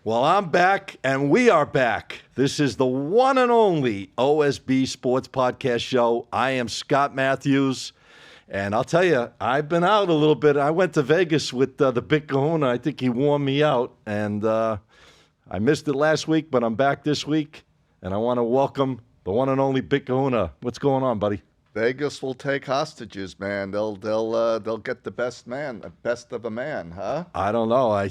Well, I'm back, and we are back. This is the one and only OSB Sports Podcast Show. I am Scott Matthews, and I'll tell you, I've been out a little bit. I went to Vegas with the Big Kahuna. I think he wore me out, and I missed it last week, but I'm back this week, and I want to welcome the one and only Big Kahuna. What's going on, buddy? Vegas will take hostages, man. They'll get the best of a man, huh? I don't know. I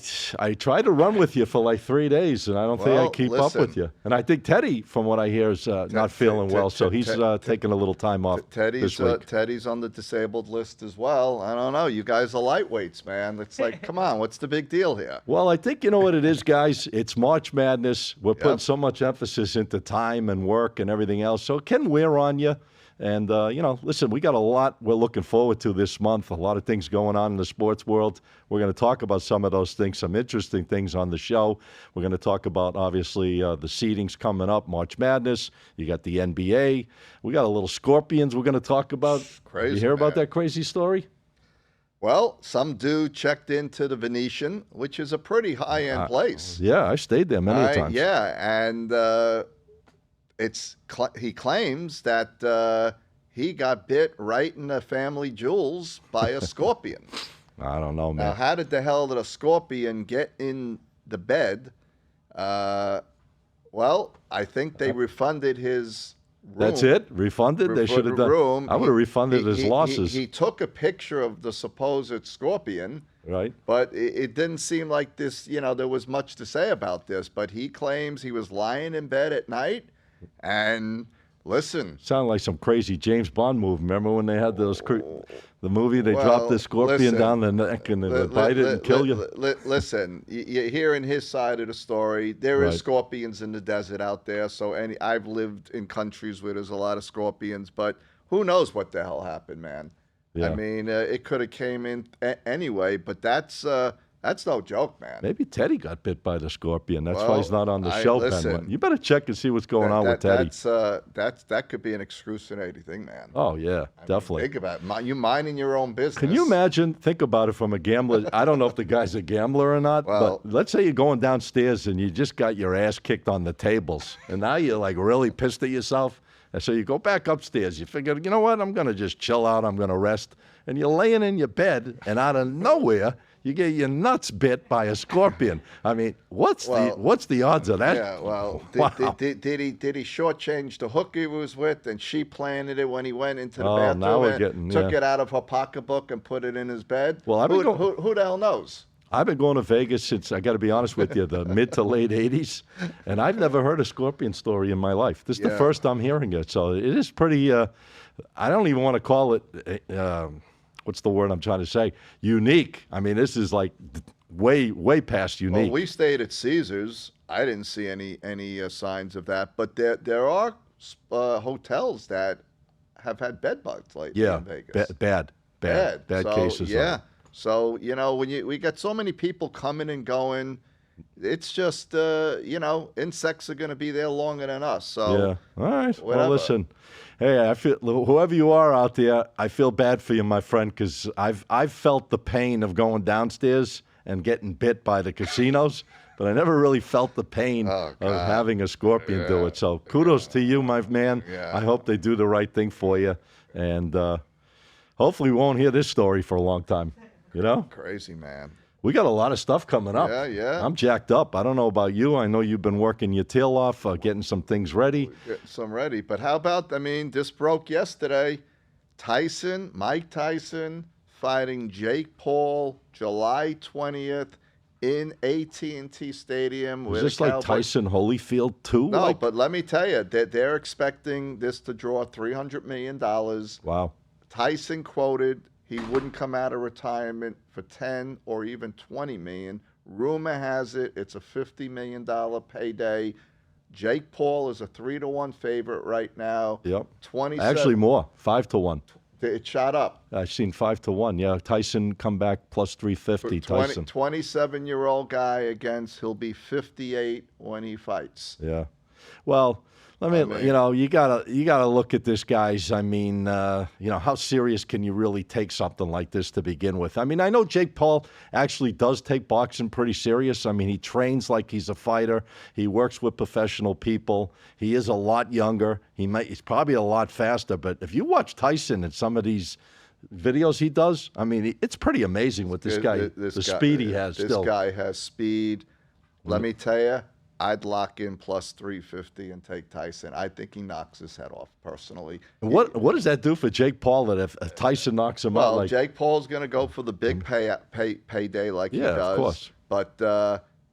tried to run with you for like 3 days, and I don't think I keep up with you. And I think Teddy, from what I hear, is not feeling well, so he's taking a little time off this week. Teddy's on the disabled list as well. I don't know. You guys are lightweights, man. It's like, come on, what's the big deal here? Well, I think you know what it is, guys. It's March Madness. We're putting so much emphasis into time and work and everything else, so it can wear on you. And, listen, we got a lot we're looking forward to this month, a lot of things going on in the sports world. We're going to talk about some of those things, some interesting things on the show. We're going to talk about, obviously, the seedings coming up, March Madness. You got the NBA. We got a little Scorpions we're going to talk about. Crazy, you hear about that crazy story? Well, some dude checked into the Venetian, which is a pretty high-end place. Yeah, I stayed there many times. Yeah, and he claims that he got bit right in the family jewels by a scorpion. I don't know, man. Now, how did the hell did a scorpion get in the bed? Well, I think they refunded his room. That's it? Refunded? They should have done. Room. I would have refunded his losses. He took a picture of the supposed scorpion. Right. But it didn't seem like this, there was much to say about this. But he claims he was lying in bed at night. And listen, sound like some crazy James Bond movie. Remember when they had those the movie? They dropped the scorpion down the neck and they would bite it and kill you. Listen, you're hearing his side of the story. There is scorpions in the desert out there. So I've lived in countries where there's a lot of scorpions, but who knows what the hell happened, man? Yeah. I mean, it could have came in anyway, but that's no joke, man. Maybe Teddy got bit by the scorpion. That's why he's not on the show. Listen, you better check and see what's going on with Teddy. That could be an excruciating thing, man. Oh, yeah, definitely. Think about it. You minding your own business. Can you imagine? Think about it from a gambler. I don't know if the guy's a gambler or not, but let's say you're going downstairs and you just got your ass kicked on the tables, and now you're like really pissed at yourself. And so you go back upstairs. You figure, you know what? I'm going to just chill out. I'm going to rest. And you're laying in your bed, and out of nowhere, you get your nuts bit by a scorpion. I mean, what's the odds of that? Yeah, well, did he shortchange the hook he was with, and she planted it when he went into the bathroom now we're took it out of her pocketbook and put it in his bed? Well, who the hell knows? I've been going to Vegas since, I got to be honest with you, the mid to late 80s, and I've never heard a scorpion story in my life. This is the first I'm hearing it, so it is pretty, I don't even want to call it, what's the word I'm trying to say, unique. I mean, this is like way past unique. Well, we stayed at Caesars. I didn't see any signs of that, but there are hotels that have had bed bugs lately in Vegas. Bad cases. Yeah. So, when we get so many people coming and going, it's just, insects are going to be there longer than us. So, yeah. All right. Whatever. Well, listen, hey, I feel whoever you are out there, I feel bad for you, my friend, because I've felt the pain of going downstairs and getting bit by the casinos, but I never really felt the pain of having a scorpion do it. So kudos to you, my man. Yeah. I hope they do the right thing for you, and hopefully we won't hear this story for a long time. Crazy, man. We got a lot of stuff coming up. Yeah. I'm jacked up. I don't know about you. I know you've been working your tail off, getting some things ready. Getting some ready. But how about, this broke yesterday. Mike Tyson fighting Jake Paul July 20th in AT&T Stadium. Is this like Tyson Holyfield too? No, but let me tell you, they're expecting this to draw $300 million. Wow. Tyson quoted he wouldn't come out of retirement for 10 or even 20 million. Rumor has it it's a $50 million payday. Jake Paul is a 3-1 favorite right now. Yep. Actually more, 5-1. It shot up. I've seen 5-1. Yeah, Tyson come back plus 350. Tyson, 27-year-old guy he'll be 58 when he fights. Yeah. Well, you gotta look at this, guys. I mean, how serious can you really take something like this to begin with? I mean, I know Jake Paul actually does take boxing pretty serious. I mean, he trains like he's a fighter. He works with professional people. He is a lot younger. He's probably a lot faster. But if you watch Tyson and some of these videos he does, I mean, it's pretty amazing what this guy, the speed he has. This guy has speed. Let me tell you, I'd lock in plus 350 and take Tyson. I think he knocks his head off, personally. What does that do for Jake Paul that if Tyson knocks him out? Well, Jake Paul's going to go for the big payday like he does. Yeah, of course. But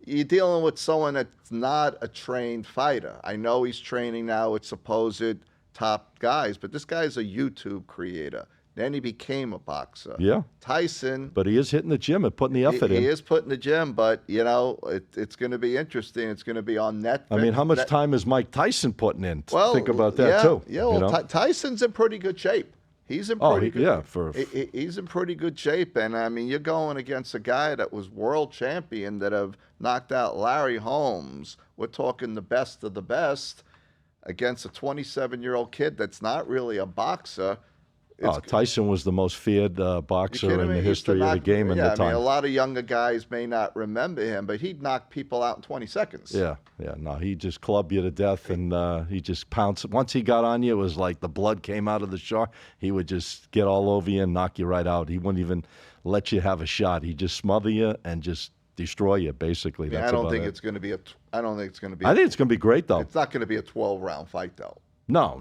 you're dealing with someone that's not a trained fighter. I know he's training now with supposed top guys, but this guy's a YouTube creator. Then he became a boxer. Yeah. Tyson. But he is hitting the gym and putting the effort in. He is putting the gym, but, it's going to be interesting. It's going to be on Netflix. I mean, how much time is Mike Tyson putting in? Think about that, too. Yeah, well, Tyson's in pretty good shape. He's in pretty he's in pretty good shape. And, I mean, you're going against a guy that was world champion that have knocked out Larry Holmes. We're talking the best of the best against a 27-year-old kid that's not really a boxer. Tyson was the most feared boxer in the history of the game in the time. I mean, a lot of younger guys may not remember him, but he'd knock people out in 20 seconds. Yeah. No, he'd just club you to death, and he just pounced. Once he got on you, it was like the blood came out of the shark. He would just get all over you and knock you right out. He wouldn't even let you have a shot. He'd just smother you and just destroy you, basically. I don't think it's going to be I think it's going to be great, though. It's not going to be a 12-round fight, though. No.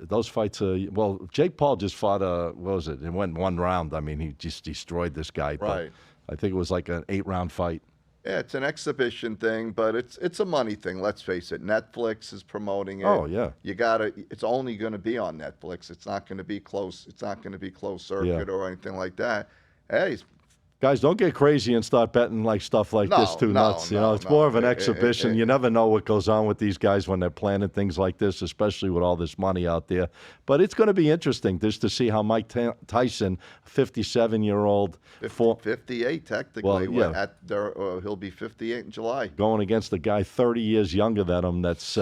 Those fights are. Well, Jake Paul just fought what was it? It went one round. I mean, he just destroyed this guy. Right. But I think it was like an 8-round fight. Yeah, it's an exhibition thing, but it's a money thing. Let's face it. Netflix is promoting it. Oh yeah. It's only going to be on Netflix. It's not going to be close. It's not going to be closed circuit or anything like that. Hey. Guys, don't get crazy and start betting like stuff like this too nuts. It's more of an exhibition. You never know what goes on with these guys when they're planning things like this, especially with all this money out there. But it's going to be interesting just to see how Mike Tyson, 57-year-old, 58 technically. Well, he'll be 58 in July. Going against a guy 30 years younger than him. That's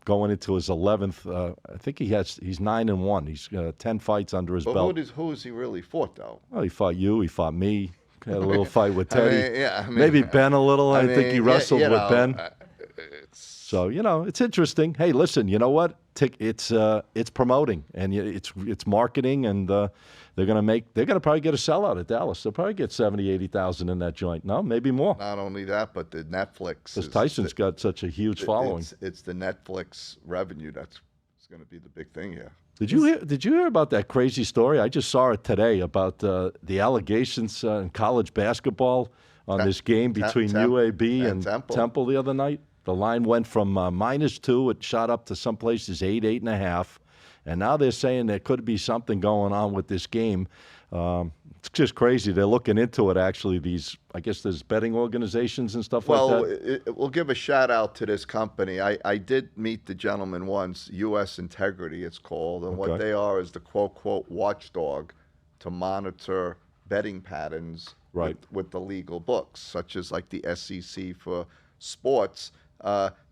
going into his 11th. I think he's 9-1. He's 10 fights under his belt. Who has he really fought though? Well, he fought you. He fought me. Had a little fight with Teddy. I mean, maybe Ben a little. I think he wrestled with Ben. So it's interesting. Hey, listen, you know what? It's promoting and it's marketing, and they're gonna probably get a sellout at Dallas. They'll probably get 70,000-80,000 in that joint. No, maybe more. Not only that, but the Netflix. Because Tyson's got such a huge following. It's the Netflix revenue that's going to be the big thing here. Did you hear about that crazy story? I just saw it today about the allegations in college basketball on this game between UAB and Temple the other night. The line went from -2, it shot up to some places 8.5, and now they're saying there could be something going on with this game. It's just crazy. They're looking into it, actually. I guess there's betting organizations and stuff like that. Well, we'll give a shout out to this company. I did meet the gentleman once, U.S. Integrity it's called, and what they are is the quote watchdog to monitor betting patterns with the legal books, such as like the SEC for sports.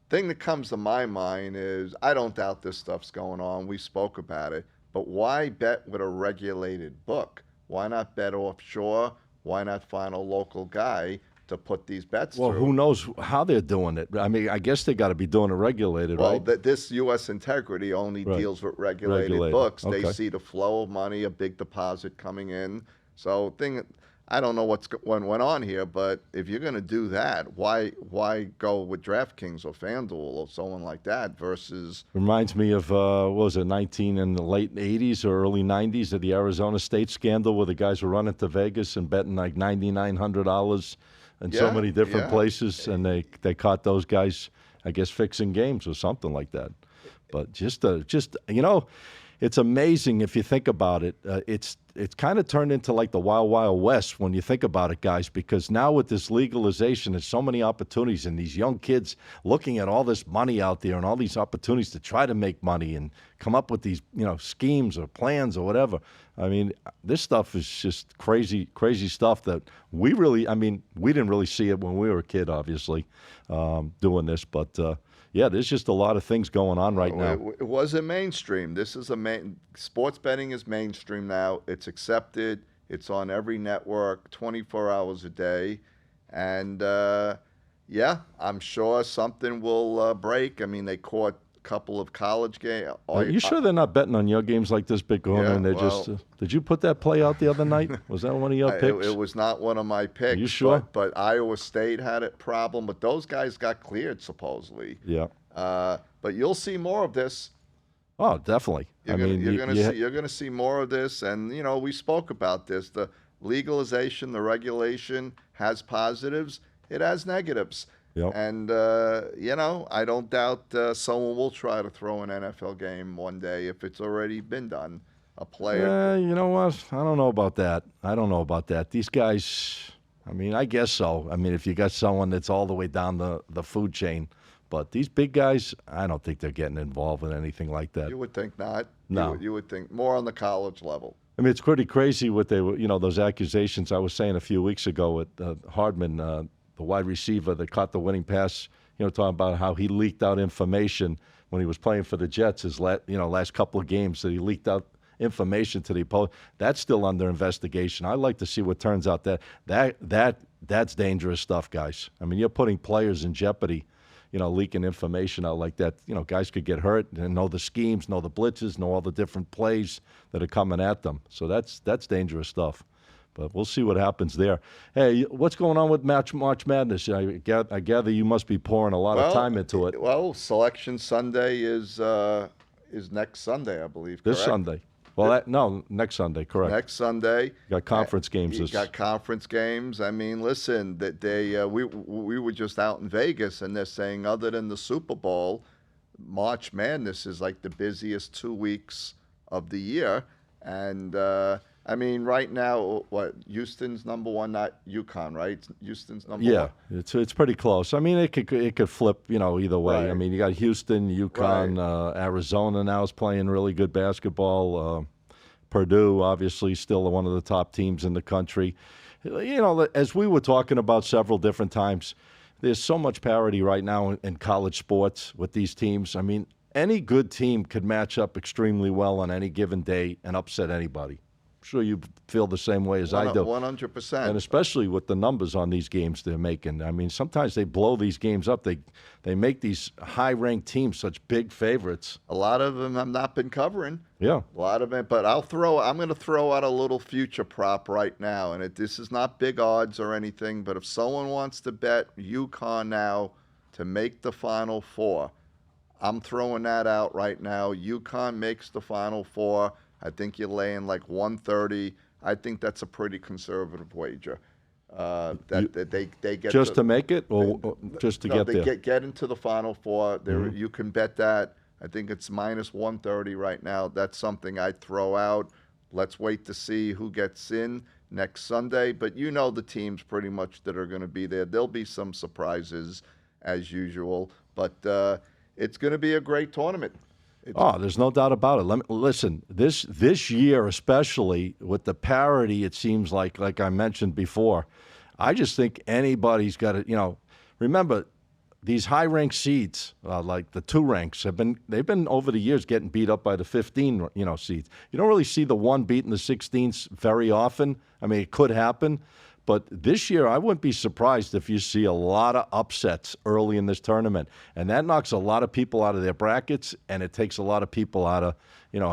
Thing that comes to my mind is I don't doubt this stuff's going on. We spoke about it. But why bet with a regulated book? Why not bet offshore? Why not find a local guy to put these bets through? Well, who knows how they're doing it? I mean, I guess they got to be doing it regulated, right? Well, this U.S. Integrity only deals with regulated books. They see the flow of money, a big deposit coming in. So I don't know what went on here, but if you're going to do that, why go with DraftKings or FanDuel or someone like that versus... Reminds me of, what was it, in the late 80s or early 90s of the Arizona State scandal where the guys were running to Vegas and betting like $9,900 in so many different places, and they caught those guys, I guess, fixing games or something like that. But just it's amazing if you think about it. it's kind of turned into like the Wild Wild West when you think about it, guys, because now with this legalization, there's so many opportunities, and these young kids looking at all this money out there and all these opportunities to try to make money and come up with these, schemes or plans or whatever. I mean, this stuff is just crazy, crazy stuff that we didn't really see it when we were a kid, obviously, doing this, but yeah, there's just a lot of things going on right now. It wasn't mainstream. This is sports betting is mainstream now. It's accepted. It's on every network, 24 hours a day, and yeah, I'm sure something will break. I mean, they caught a couple of college games. Are you sure they're not betting on your games like this, Big Corner? Yeah, and they're just. Did you put that play out the other night? Was that one of your picks? It was not one of my picks. Are you sure? But Iowa State had a problem, but those guys got cleared supposedly. Yeah. But you'll see more of this. Oh, definitely. You're going to see more of this, and we spoke about this. The legalization, the regulation has positives. It has negatives. Yep. And I don't doubt someone will try to throw an NFL game one day if it's already been done. A player. You know what? I don't know about that. These guys. I guess so. If you got someone that's all the way down the food chain. But these big guys, I don't think they're getting involved in anything like that. You would think not. No. You would think more on the college level. It's pretty crazy what they were, those accusations I was saying a few weeks ago with Hardman, the wide receiver that caught the winning pass, talking about how he leaked out information when he was playing for the Jets his last couple of games, that he leaked out information to the opponent. That's still under investigation. I'd like to see what turns out. That's dangerous stuff, guys. You're putting players in jeopardy. Leaking information out like that. Guys could get hurt and know the schemes, know the blitzes, know all the different plays that are coming at them. So that's dangerous stuff. But we'll see what happens there. Hey, what's going on with March Madness? I gather you must be pouring a lot of time into it. Well, Selection Sunday is next Sunday, I believe. This correct? Sunday. Well, next Sunday, correct. Next Sunday. You got conference games. You got conference games. Listen, that we were just out in Vegas, and they're saying other than the Super Bowl, March Madness is like the busiest 2 weeks of the year. And right now, Houston's number one, not UConn, right? Houston's number one. Yeah, it's pretty close. It could flip, either way. Right. You got Houston, UConn, Right. Arizona now is playing really good basketball. Purdue, obviously, still one of the top teams in the country. As we were talking about several different times, there's so much parity right now in college sports with these teams. Any good team could match up extremely well on any given day and upset anybody. I'm sure you feel the same way as I do. 100%. And especially with the numbers on these games they're making. Sometimes they blow these games up. They make these high-ranked teams such big favorites. A lot of them have not been covering. Yeah. A lot of it. But I'm going to throw out a little future prop right now. And this is not big odds or anything, but if someone wants to bet UConn now to make the Final Four, I'm throwing that out right now. UConn makes the Final Four. I think you're laying like 130. I think that's a pretty conservative wager. They get to make it, or just to get there. Get into the Final Four. Mm-hmm. You can bet that. I think it's minus 130 right now. That's something I'd throw out. Let's wait to see who gets in next Sunday. But the teams pretty much that are going to be there. There'll be some surprises as usual, but it's going to be a great tournament. There's no doubt about it. Listen, this year especially with the parity, it seems like I mentioned before, I just think anybody's got to, remember these high-ranked seeds, like the 2 ranks, they've been over the years getting beat up by the 15, seeds. You don't really see the 1 beating the 16s very often. It could happen. But this year, I wouldn't be surprised if you see a lot of upsets early in this tournament. And that knocks a lot of people out of their brackets, and it takes a lot of people out of,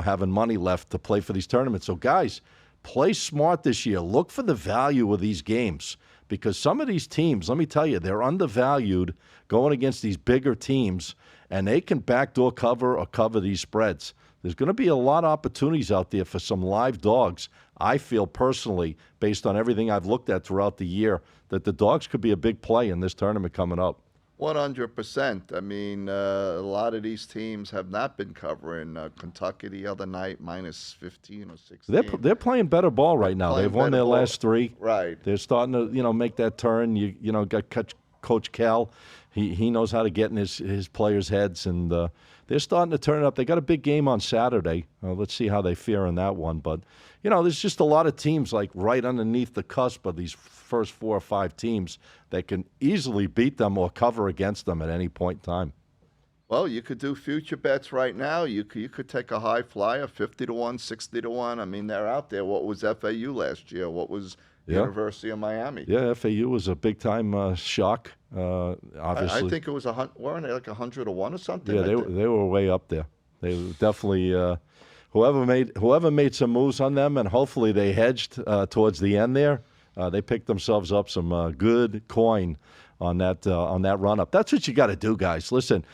having money left to play for these tournaments. So, guys, play smart this year. Look for the value of these games, because some of these teams, let me tell you, they're undervalued going against these bigger teams, and they can backdoor cover or cover these spreads. There's going to be a lot of opportunities out there for some live dogs. I feel personally, based on everything I've looked at throughout the year, that the dogs could be a big play in this tournament coming up. 100%. I mean, a lot of these teams have not been covering. Kentucky the other night, minus 15 or 16. They're playing better ball right now. playing They've won better their ball. last three. Right. They're starting to make that turn. Got Coach Cal. He knows how to get in his players' heads, and they're starting to turn it up. They got a big game on Saturday. Let's see how they fare in that one. But there's just a lot of teams like right underneath the cusp of these first 4 or 5 teams that can easily beat them or cover against them at any point in time. Well, you could do future bets right now. You could take a high flyer, 50-1, 60-1. I mean, they're out there. What was FAU last year? What was University of Miami? Yeah, FAU was a big time shock. Obviously, I think it was weren't they like 100-1 or something? Yeah, they were way up there. They were definitely whoever made some moves on them, and hopefully they hedged towards the end there. They picked themselves up some good coin on that run up. That's what you got to do, guys. Listen,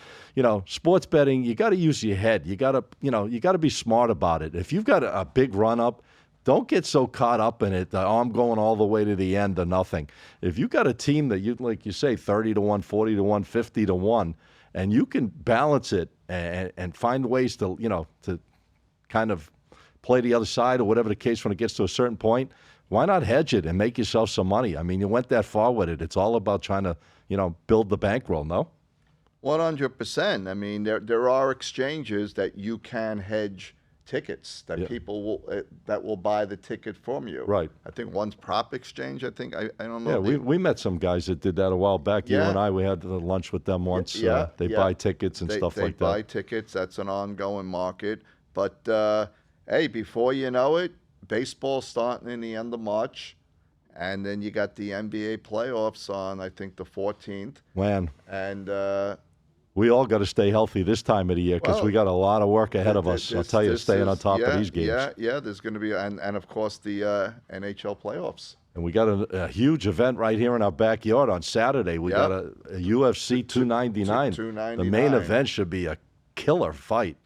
sports betting, you got to use your head. You got to be smart about it. If you've got a big run up, don't get so caught up in it that I'm going all the way to the end or nothing. If you got a team that like you say, 30-1, 40-1, 50-1, and you can balance it and find ways to kind of play the other side or whatever the case when it gets to a certain point, why not hedge it and make yourself some money? I mean, you went that far with it. It's all about trying to build the bankroll. No. 100%. I mean, there are exchanges that you can hedge tickets that people will buy the ticket from you. Right. I think one's Prop Exchange. I don't know. Yeah, we met some guys that did that a while back. You and I, we had lunch with them once. They buy tickets and stuff like that. They buy tickets. That's an ongoing market. But hey, before you know it, baseball starting in the end of March, and then you got the NBA playoffs on I think the 14th. Man. And we all got to stay healthy this time of the year because we got a lot of work ahead of us. I'll tell you, staying on top of these games. Yeah. There's going to be, and of course the NHL playoffs. And we got a huge event right here in our backyard on Saturday. We got a UFC 299. The main event should be a killer fight.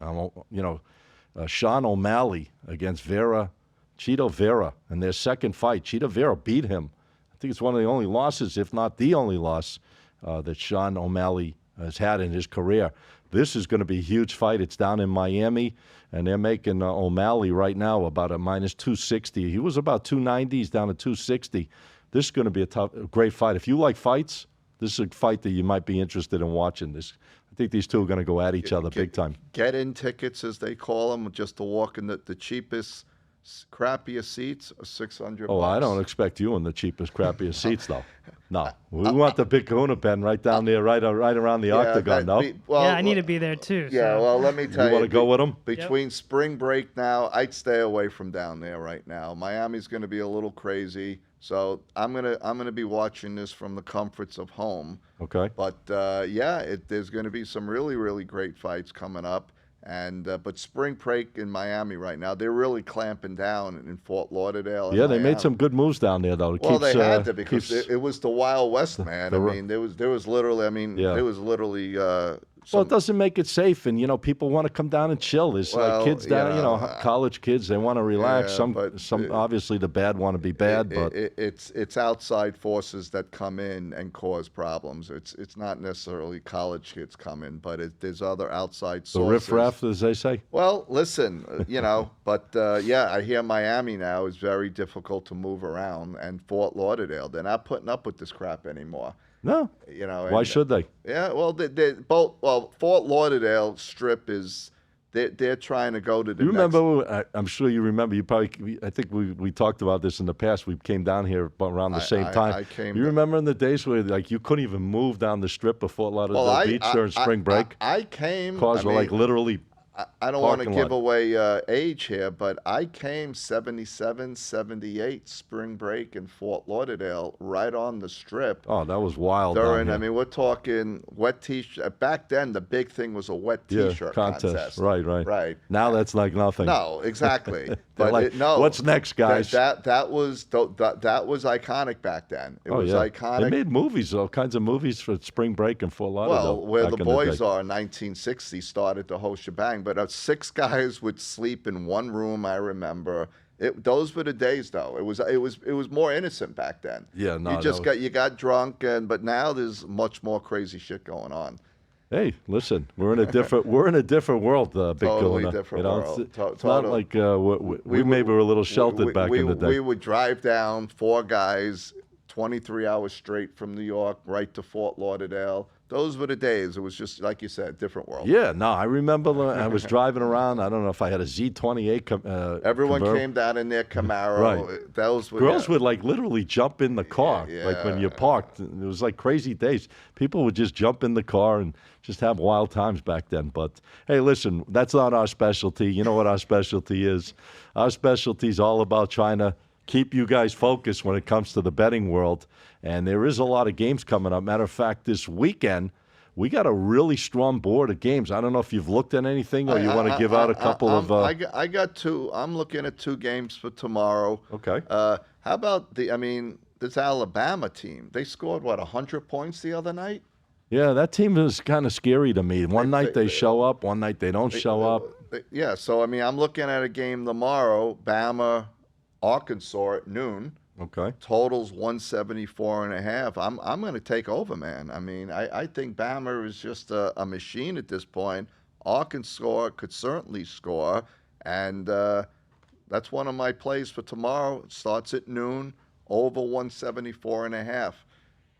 Sean O'Malley against Cheeto Vera, and their second fight. Cheeto Vera beat him. I think it's one of the only losses, if not the only loss, that Sean O'Malley has had in his career. This is going to be a huge fight. It's down in Miami, and they're making O'Malley right now about a minus 260. He was about 290. He's down to 260. This is going to be a great fight. If you like fights, this is a fight that you might be interested in watching. I think these two are going to go at each other big time. Get-in tickets, as they call them, just to walk in the cheapest, crappiest seats, are $600. Oh, I don't expect you in the cheapest, crappiest seats, though. No, we want the big Kahuna pen right down there, right around the octagon. No. I need to be there too. Yeah, so. well, let me tell you. You want to go with them? Between spring break now, I'd stay away from down there right now. Miami's going to be a little crazy, so I'm gonna be watching this from the comforts of home. Okay. But there's going to be some really, really great fights coming up. And but spring break in Miami right now, they're really clamping down in Fort Lauderdale. Yeah, they made some good moves down there, though. They had to because it was the Wild West, man. I mean, there was literally. Well, it doesn't make it safe, and people want to come down and chill. There's kids down, college kids. They want to relax. Some obviously the bad want to be bad, but it's outside forces that come in and cause problems. It's not necessarily college kids come in, but there's other outside sources. The riffraff, as they say. Well, listen, but I hear Miami now is very difficult to move around, and Fort Lauderdale, they're not putting up with this crap anymore. No. Why should they? Yeah, well, they both. Well, Fort Lauderdale Strip is. They're trying to go to the. You remember? I'm sure you remember. You probably. I think we talked about this in the past. We came down here around the same time. I came. You remember in the days where you couldn't even move down the strip of Fort Lauderdale Beach during spring break? I came. Cars were literally. I don't want to give away age here, but I came 77, 78 spring break in Fort Lauderdale, right on the Strip. Oh, that was wild. We're talking wet T-shirt. Back then, the big thing was a wet T-shirt contest. Right. Now that's like nothing. No, exactly. But what's next, guys? That was iconic back then. It was iconic. They made movies, all kinds of movies for spring break in Fort Lauderdale. Well, where the boys are, 1960 started the whole shebang. But 6 guys would sleep in one room, I remember. Those were the days, though. It was more innocent back then. Yeah, no, You got drunk, but now there's much more crazy shit going on. Hey, listen, we're in a different world, Big Totally Kahuna. different You know, world. It's not like we maybe were a little sheltered back in the day. We would drive down, four guys, 23 hours straight from New York right to Fort Lauderdale. Those were the days. It was just like you said, different world. Yeah, no, I remember I was driving around. I don't know if I had a Z28. Everyone convertible. came down in their Camaro. Right. Those were, Girls would like literally jump in the car, like when you parked. It was like crazy days. People would just jump in the car and just have wild times back then. But hey, listen, that's not our specialty. You know what our specialty is? Our specialty is all about trying to keep you guys focused when it comes to the betting world. And there is a lot of games coming up. Matter of fact, this weekend, we got a really strong board of games. I don't know if you've looked at anything or you want to give out a couple of. I got two. I'm looking at two games for tomorrow. Okay. How about this Alabama team? They scored, 100 points the other night? Yeah, that team is kind of scary to me. One night they show up, one night they don't show up. Yeah, so, I'm looking at a game tomorrow, Bama, Arkansas at noon. Okay. Totals 174.5. I'm going to take over, man. I think Bama is just a machine at this point. Arkansas could certainly score, and that's one of my plays for tomorrow. It starts at noon, over 174.5.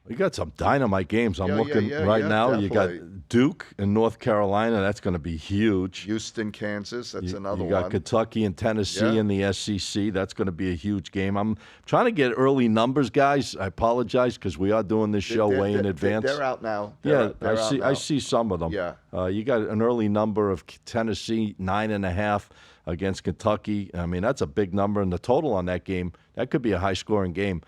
You got some dynamite games. I'm looking right now. Definitely. You got Duke in North Carolina. That's going to be huge. Houston, Kansas. That's another one. You got Kentucky and Tennessee in the SEC. That's going to be a huge game. I'm trying to get early numbers, guys. I apologize because we are doing this show way in advance. They're out now. I see some of them. Yeah. You got an early number of Tennessee, 9.5 against Kentucky. That's a big number. And the total on that game, that could be a high-scoring game.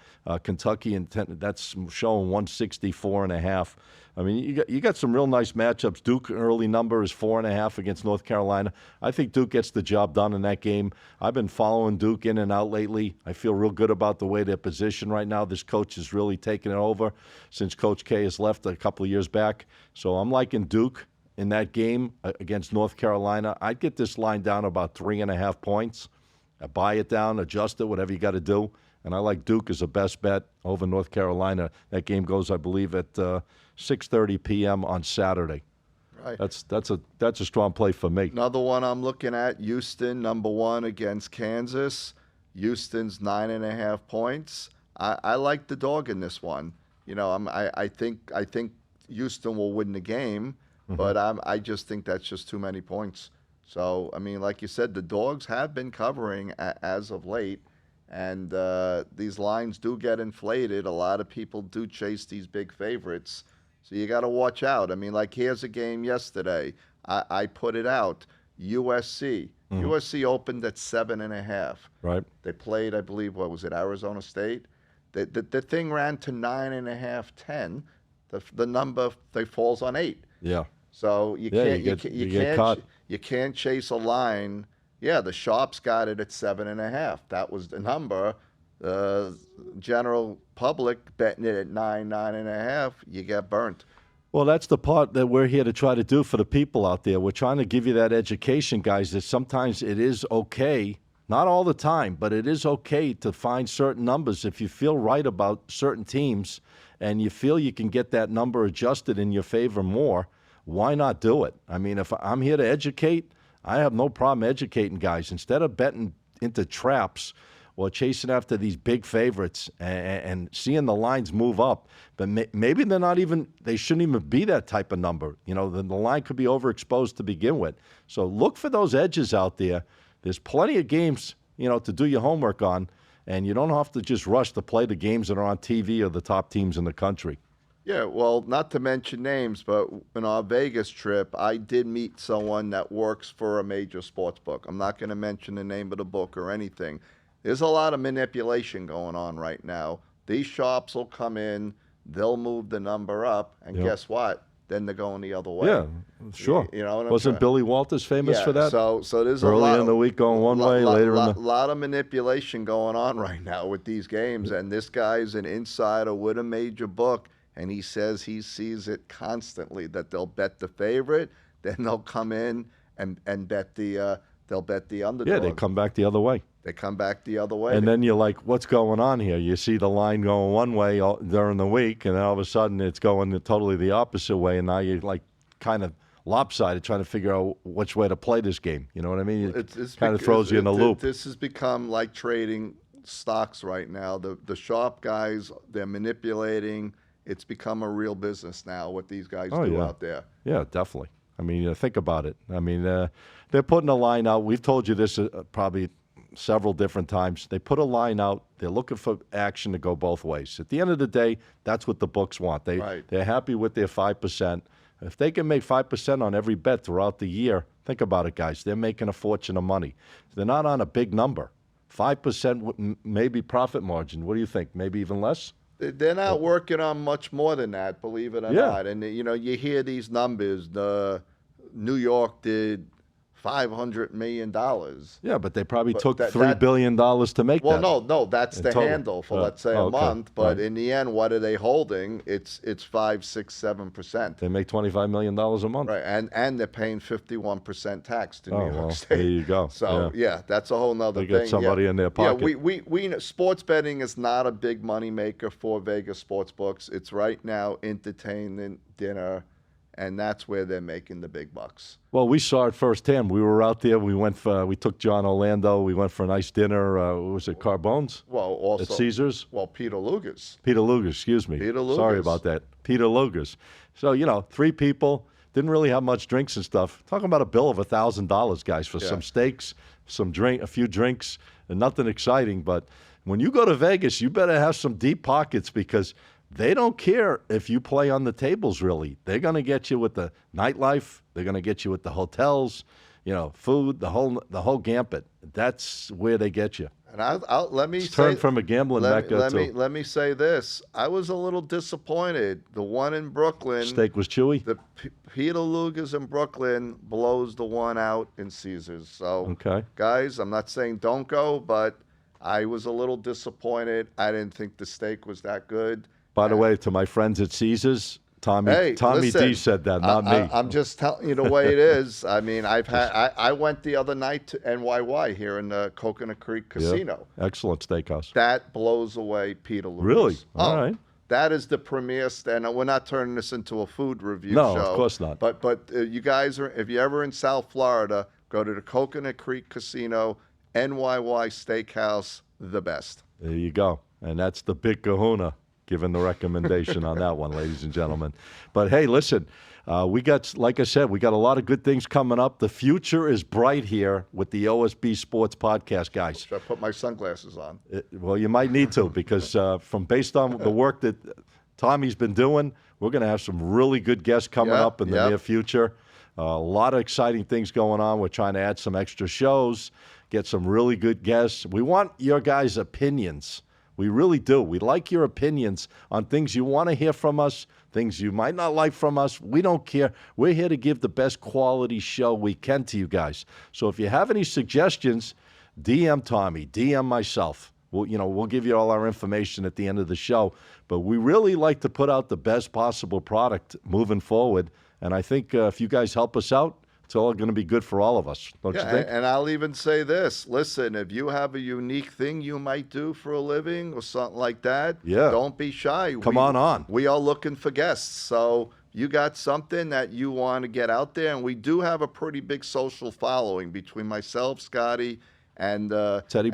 Kentucky and that's showing 164.5. You got some real nice matchups. Duke early number is 4.5 against North Carolina. I think Duke gets the job done in that game. I've been following Duke in and out lately. I feel real good about the way they're positioned right now. This coach is really taking it over since Coach K has left a couple of years back. So I'm liking Duke in that game against North Carolina. I'd get this line down about 3.5 points. Buy it down, adjust it, whatever you got to do. And I like Duke as a best bet over North Carolina. That game goes, I believe, at 6:30 p.m. on Saturday. Right. That's a strong play for me. Another one I'm looking at, Houston, number 1 against Kansas. Houston's 9.5 points. I like the dog in this one. I think Houston will win the game, but I just think that's just too many points. So, like you said, the dogs have been covering as of late, and these lines do get inflated. A lot of people do chase these big favorites, so you got to watch out. Like here's a game yesterday. I put it out. USC. USC opened at 7.5. Right. They played, I believe, Arizona State? The thing ran to 9.5, 10. The number falls on 8. Yeah. So you can't chase a line. Yeah, the sharps got it at 7.5. That was the number. General public betting it at 9.5. You get burnt. Well, that's the part that we're here to try to do for the people out there. We're trying to give you that education, guys, that sometimes it is okay, not all the time, but it is okay to find certain numbers. If you feel right about certain teams and you feel you can get that number adjusted in your favor more, why not do it? If I'm here to educate, I have no problem educating guys. Instead of betting into traps or chasing after these big favorites and seeing the lines move up, but maybe they shouldn't even be that type of number. The line could be overexposed to begin with. So look for those edges out there. There's plenty of games, to do your homework on, and you don't have to just rush to play the games that are on TV or the top teams in the country. Yeah, well, not to mention names, but in our Vegas trip, I did meet someone that works for a major sports book. I'm not going to mention the name of the book or anything. There's a lot of manipulation going on right now. These shops will come in, they'll move the number up, and guess what? Then they're going the other way. Yeah, sure. Wasn't Billy Walters famous for that? So there's early in the week going one way, later in the lot of manipulation going on right now with these games, and this guy's an insider with a major book. And he says he sees it constantly, that they'll bet the favorite, then they'll come in and bet the they'll bet the underdog. Yeah, they come back the other way. They come back the other way. And then you're like, what's going on here? You see the line going one way during the week, and then all of a sudden it's going totally the opposite way, and now you're like kind of lopsided trying to figure out which way to play this game. You know what I mean? It kind of throws you in a loop. This has become like trading stocks right now. The sharp guys, they're manipulating. It's become a real business now, what these guys do out there. Yeah, definitely. I mean, think about it. I mean, they're putting a line out. We've told you this probably several different times. They put a line out. They're looking for action to go both ways. At the end of the day, that's what the books want. They're happy with their 5%. If they can make 5% on every bet throughout the year, think about it, guys. They're making a fortune of money. They're not on a big number. 5% maybe profit margin. What do you think? Maybe even less? They're not working on much more than that, believe it or not. And, you hear these numbers. New York did $500 million. Yeah, but they probably took $3 billion to make that. Well, no, that's the handle for, let's say, a month. But in the end, what are they holding? It's 5, 6, 7%. They make $25 million a month. Right, and they're paying 51% tax to New York State. There you go. So, that's a whole nother thing. They get somebody in their pocket. Yeah, we sports betting is not a big money maker for Vegas sports books. It's right now entertainment, dinner, and that's where they're making the big bucks. Well, we saw it firsthand. We were out there. We took John Orlando. We went for a nice dinner. What was it, Carbone's? Well, also at Caesars. Well, Peter Luger's. Peter Luger's, excuse me. Peter Luger's. Sorry about that. Peter Luger's. So 3 people, didn't really have much drinks and stuff. Talking about a bill of $1,000, guys, for some steaks, a few drinks, and nothing exciting. But when you go to Vegas, you better have some deep pockets because they don't care if you play on the tables, really. They're going to get you with the nightlife. They're going to get you with the hotels, food, the whole gambit. That's where they get you. And let me turn from a gambling mecca to. Let me say this. I was a little disappointed. The one in Brooklyn. Steak was chewy? The Peter Luger's in Brooklyn blows the one out in Caesars. So, guys, I'm not saying don't go, but I was a little disappointed. I didn't think the steak was that good. By the way, to my friends at Caesars, Tommy listen, D said that, not me. I'm just telling you the way it is. I mean, I went the other night to NYY here in the Coconut Creek Casino. Yeah. Excellent steakhouse. That blows away Peter Luger's. Really? All right. That is the premier stand. We're not turning this into a food review show. No, of course not. But you guys if you're ever in South Florida, go to the Coconut Creek Casino, NYY Steakhouse, the best. There you go. And that's the big kahuna. Given the recommendation on that one, ladies and gentlemen. But hey, listen, like I said, we got a lot of good things coming up. The future is bright here with the OSB Sports Podcast, guys. Should I put my sunglasses on? Well, you might need to because based on the work that Tommy's been doing, we're going to have some really good guests coming up in the near future. A lot of exciting things going on. We're trying to add some extra shows, get some really good guests. We want your guys' opinions. We really do. We like your opinions on things you want to hear from us, things you might not like from us. We don't care. We're here to give the best quality show we can to you guys. So if you have any suggestions, DM Tommy, DM myself. We'll give you all our information at the end of the show. But we really like to put out the best possible product moving forward. And I think if you guys help us out, it's all going to be good for all of us, don't you think? And I'll even say this. Listen, if you have a unique thing you might do for a living or something like that, don't be shy. Come on. We are looking for guests. So you got something that you want to get out there, and we do have a pretty big social following between myself, Scotty, and Teddy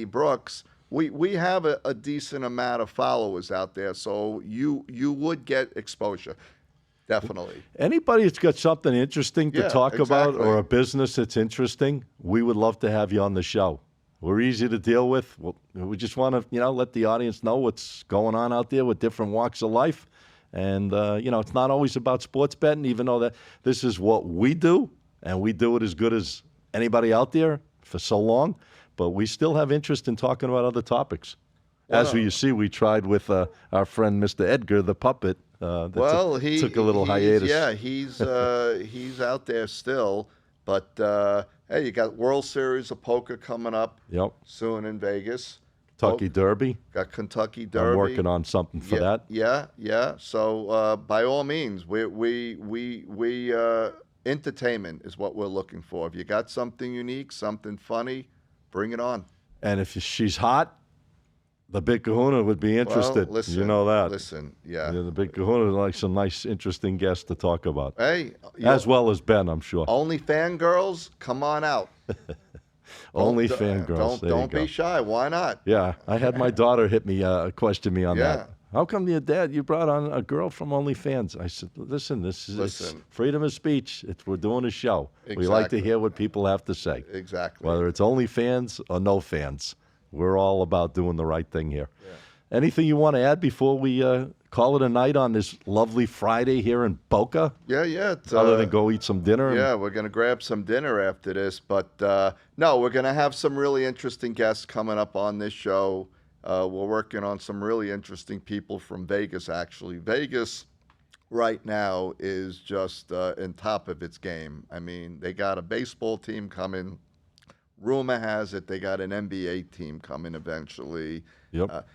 Brooks. We have a decent amount of followers out there, so you would get exposure. Definitely. Anybody that's got something interesting to talk about or a business that's interesting, we would love to have you on the show. We're easy to deal with. We just want to, let the audience know what's going on out there with different walks of life. And, it's not always about sports betting, even though that this is what we do, and we do it as good as anybody out there for so long. But we still have interest in talking about other topics. As you see, we tried with our friend Mr. Edgar, the puppet. He took a little hiatus. Yeah, he's out there still. But hey, you got World Series of Poker coming up soon in Vegas. Kentucky Derby. Got Kentucky Derby. I'm working on something for that. Yeah. So by all means, we entertainment is what we're looking for. If you got something unique, something funny, bring it on. And if she's hot, the Big Kahuna would be interested. Well, listen, you know that. yeah. The Big Kahuna would like some nice, interesting guests to talk about. Hey, as well as Ben, I'm sure. Only fangirls, come on out. Only fangirls. Don't be shy. Why not? Yeah, I had my daughter question me on that. How come your dad, you brought on a girl from OnlyFans? I said, listen, it's freedom of speech. We're doing a show. Exactly. We like to hear what people have to say. Exactly. Whether it's OnlyFans or no fans. We're all about doing the right thing here. Yeah. Anything you want to add before we call it a night on this lovely Friday here in Boca? Yeah. Other than go eat some dinner? Yeah, we're going to grab some dinner after this. But no, we're going to have some really interesting guests coming up on this show. We're working on some really interesting people from Vegas, actually. Vegas right now is just in top of its game. I mean, they got a baseball team coming. Rumor has it they got an NBA team coming eventually. Yep.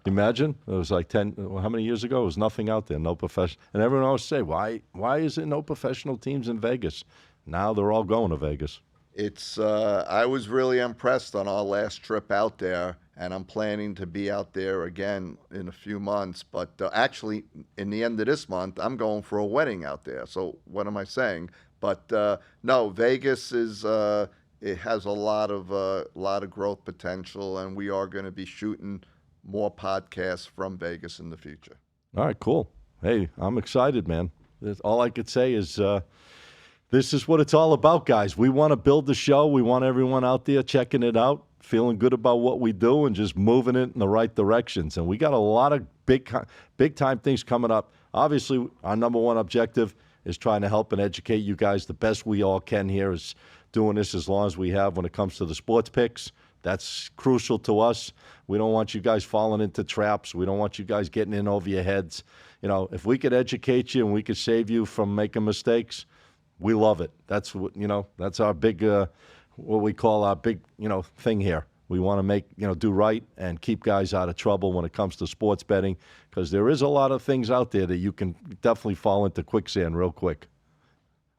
Imagine it was like 10. How many years ago? It was nothing out there, no professional. And everyone always say, why is there no professional teams in Vegas? Now they're all going to Vegas. I was really impressed on our last trip out there, and I'm planning to be out there again in a few months. But actually, in the end of this month, I'm going for a wedding out there. So what am I saying? But no, Vegas is. It has a lot of growth potential, and we are going to be shooting more podcasts from Vegas in the future. All right, cool. Hey, I'm excited, man. All I could say is this is what it's all about, guys. We want to build the show. We want everyone out there checking it out, feeling good about what we do, and just moving it in the right directions. And we got a lot of big-time things coming up. Obviously, our number one objective is trying to help and educate you guys the best we all can here is doing this as long as we have when it comes to the sports picks. That's crucial to us. We don't want you guys falling into traps. We don't want you guys getting in over your heads. You know, if we could educate you and we could save you from making mistakes, we love it. That's what, that's our big, what we call our big, thing here. We want to make, do right and keep guys out of trouble when it comes to sports betting because there is a lot of things out there that you can definitely fall into quicksand real quick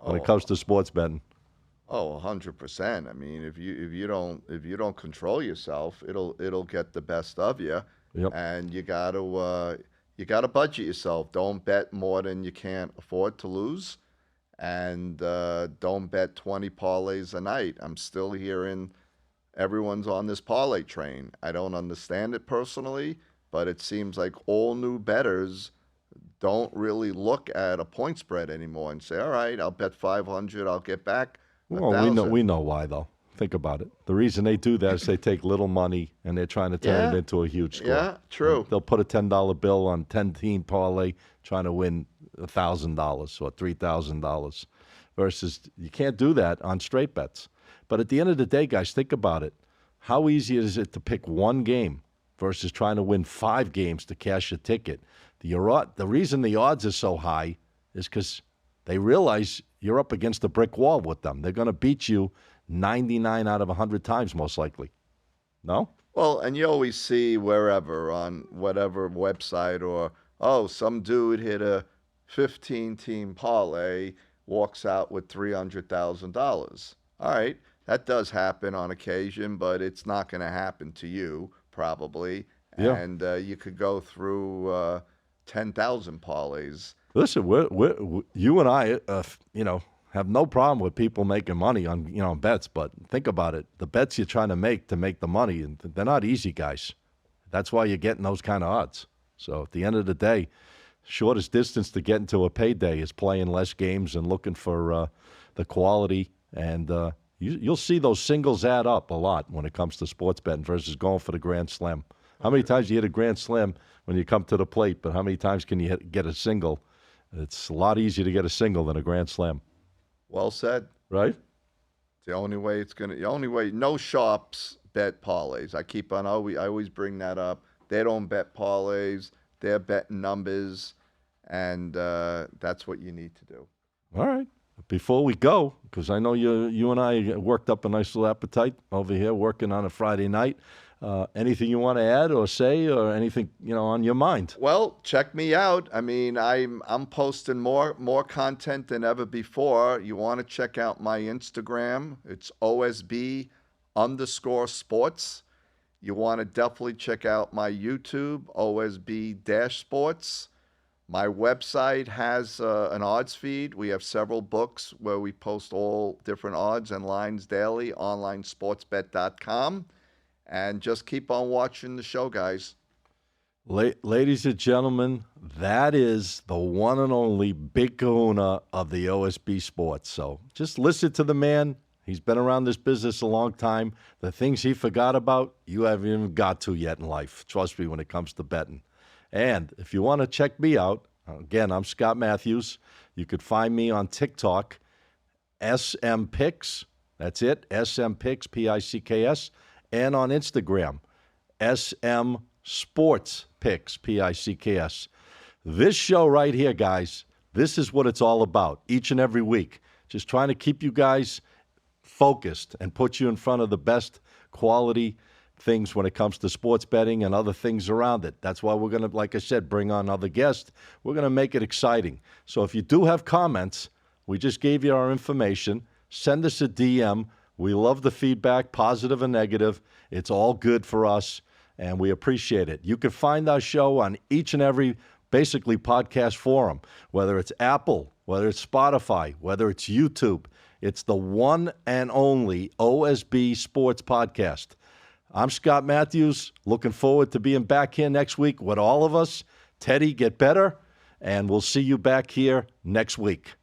when it comes to sports betting. Oh, 100%. I mean, if you don't control yourself, it'll get the best of you. Yep. And you gotta budget yourself. Don't bet more than you can't afford to lose, and don't bet 20 parlays a night. I'm still hearing everyone's on this parlay train. I don't understand it personally, but it seems like all new bettors don't really look at a point spread anymore and say, all right, I'll bet 500, I'll get back. Well, we know why, though. Think about it. The reason they do that is they take little money and they're trying to turn it into a huge score. Yeah, true. They'll put a $10 bill on 10-team parlay trying to win $1,000 or $3,000 versus you can't do that on straight bets. But at the end of the day, guys, think about it. How easy is it to pick one game versus trying to win 5 games to cash a ticket? The reason the odds are so high is because they realize you're up against a brick wall with them. They're going to beat you 99 out of 100 times, most likely. No? Well, and you always see wherever on whatever website or, some dude hit a 15-team parlay, walks out with $300,000. All right, that does happen on occasion, but it's not going to happen to you, probably. Yeah. And you could go through 10,000 parlays. Listen, you and I, have no problem with people making money on, bets. But think about it. The bets you're trying to make the money, and they're not easy, guys. That's why you're getting those kind of odds. So at the end of the day, shortest distance to get into a payday is playing less games and looking for the quality. And you'll see those singles add up a lot when it comes to sports betting versus going for the Grand Slam. How many times you hit a Grand Slam when you come to the plate, but how many times can you get a single? It's a lot easier to get a single than a Grand Slam. Well said. Right? The only way, no sharps bet parlays. I always bring that up. They don't bet parlays. They're betting numbers, and that's what you need to do. All right. before we go, because I know you and I worked up a nice little appetite over here working on a Friday night. Anything you want to add or say, or anything on your mind? Well, check me out. I mean, I'm posting more content than ever before. You want to check out my Instagram? It's OSB_sports. You want to definitely check out my YouTube, OSB-sports. My website has an odds feed. We have several books where we post all different odds and lines daily, onlinesportsbet.com. And just keep on watching the show, guys. Ladies and gentlemen, that is the one and only Big Kahuna of the OSB Sports. So just listen to the man. He's been around this business a long time. The things he forgot about, you haven't even got to yet in life. Trust me when it comes to betting. And if you want to check me out, again, I'm Scott Matthews. You could find me on TikTok, SMPicks. That's it, SMPicks, Picks. And on Instagram, SM Sports Picks, Picks. This show right here, guys, this is what it's all about each and every week. Just trying to keep you guys focused and put you in front of the best quality things when it comes to sports betting and other things around it. That's why we're going to, like I said, bring on other guests. We're going to make it exciting. So if you do have comments, we just gave you our information. Send us a DM. We love the feedback, positive and negative. It's all good for us, and we appreciate it. You can find our show on each and every, basically, podcast forum, whether it's Apple, whether it's Spotify, whether it's YouTube. It's the one and only OSB Sports Podcast. I'm Scott Matthews. Looking forward to being back here next week with all of us. Teddy, get better, and we'll see you back here next week.